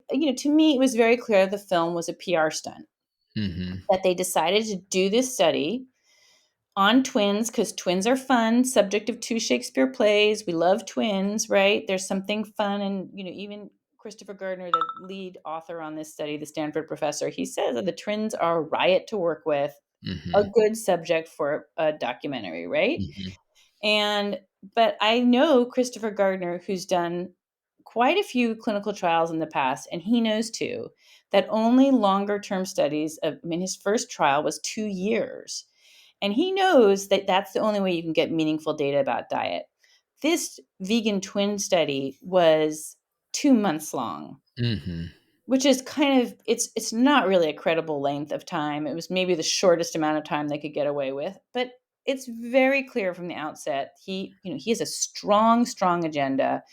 to me, it was very clear the film was a PR stunt, Mm-hmm. that they decided to do this study on twins because twins are fun, subject of two Shakespeare plays. We love twins, right? There's something fun. And, even Christopher Gardner, the lead author on this study, the Stanford professor, he says that the twins are a riot to work with, a Mm-hmm. good subject for a documentary, right? Mm-hmm. And but I know Christopher Gardner, who's done quite a few clinical trials in the past, and he knows too that only longer term studies his first trial was 2 years. And he knows that that's the only way you can get meaningful data about diet. This vegan twin study was 2 months long, Mm-hmm. which is kind of it's not really a credible length of time. It was maybe the shortest amount of time they could get away with, but it's very clear from the outset he has a strong agenda,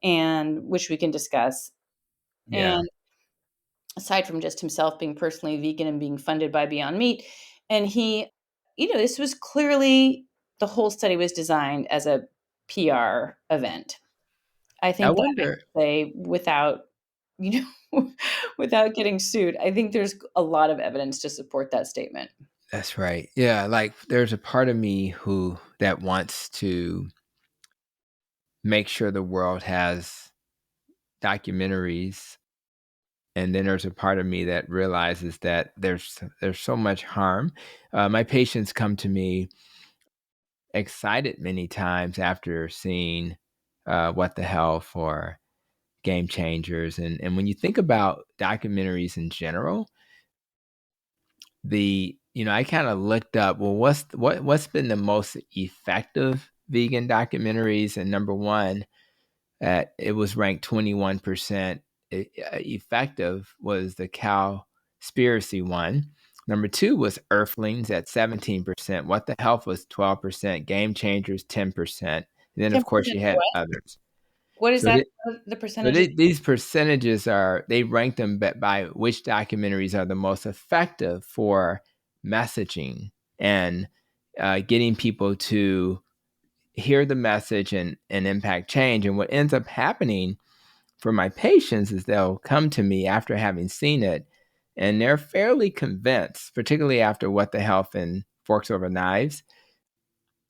and which we can discuss. Yeah. And aside from just himself being personally vegan and being funded by Beyond Meat, and this was clearly, the whole study was designed as a PR event. I I think that I wonder. can say without, without getting sued, I think there's a lot of evidence to support that statement. That's right. Yeah, like there's a part of me who that wants to make sure the world has documentaries, and then there's a part of me that realizes that there's so much harm. My patients come to me excited many times after seeing What the Health or Game Changers, and when you think about documentaries in general, I kind of looked up, well, what's been the most effective vegan documentaries, and number one, it was ranked 21% effective, was the Cowspiracy one. Number two was Earthlings at 17%. What the Health was 12%. Game Changers 10%. And then of course 10% you for had what? others. What is So that? th- The so percentages? these percentages they rank them by which documentaries are the most effective for messaging and getting people to hear the message and impact change. And what ends up happening for my patients is they'll come to me after having seen it, and they're fairly convinced, particularly after What the Health and Forks Over Knives,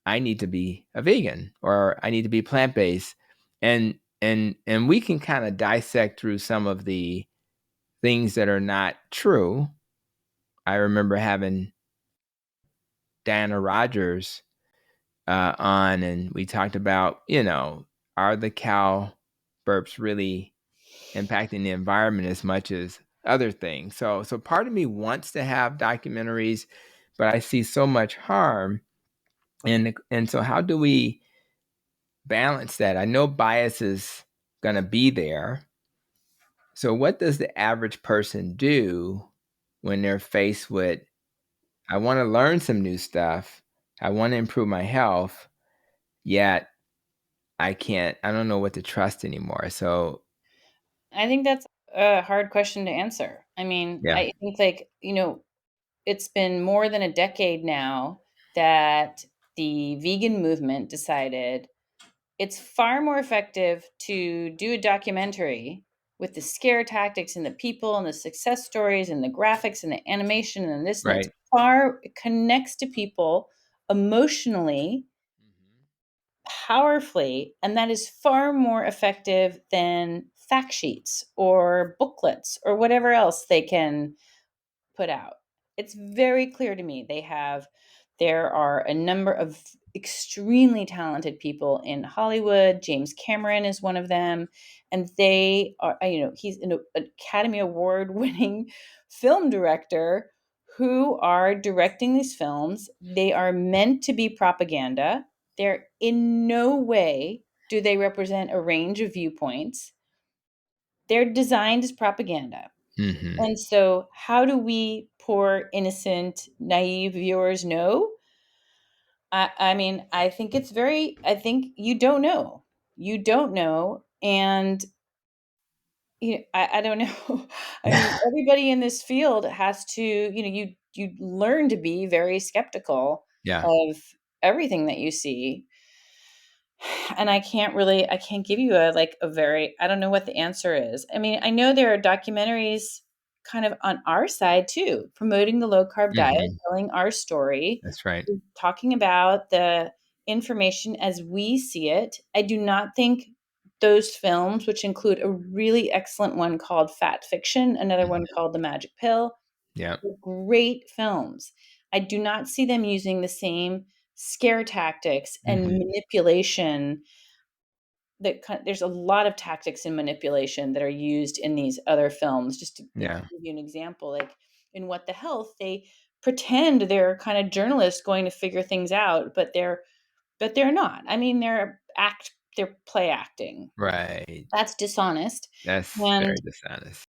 I need to be a vegan or I need to be plant-based. And we can kind of dissect through some of the things that are not true. I remember having Diana Rogers on, and we talked about, are the cow burps really impacting the environment as much as other things? So part of me wants to have documentaries, but I see so much harm, and so how do we balance that? I know bias is going to be there. So what does the average person do when they're faced with, I want to learn some new stuff, I want to improve my health, yet I don't know what to trust anymore. So I think that's a hard question to answer. I mean, yeah, I think, like, it's been more than a decade now that the vegan movement decided it's far more effective to do a documentary with the scare tactics and the people and the success stories and the graphics and the animation and this, and right. it connects to people emotionally, Mhm. powerfully, and that is far more effective than fact sheets or booklets or whatever else they can put out. It's very clear to me there are a number of extremely talented people in Hollywood. James Cameron is one of them, and they are, he's an Academy Award winning film director who are directing these films. They are meant to be propaganda. They're in no way do they represent a range of viewpoints. They're designed as propaganda. Mhm. And so, how do we poor, innocent, naive viewers know? I mean, I think you don't know. You don't know. And I don't know. I mean, everybody in this field has to, you learn to be very skeptical Yeah. of everything that you see. And I can't give you a very, I don't know what the answer is. I mean, I know there are documentaries kind of on our side too, promoting the low carb diet, Hmm. telling our story, That's right. talking about the information as we see it. I do not think those films, which include a really excellent one called Fat Fiction, another one Hmm. called The Magic Pill, Yeah. were great films. I do not see them using the same scare tactics and Hmm. manipulation there's a lot of tactics and manipulation that are used in these other films. Just to give Yeah. you an example, like in What the Health, they pretend they're kind of journalists going to figure things out, but they're not. I mean, they're play acting. Right. That's dishonest. That's And very dishonest.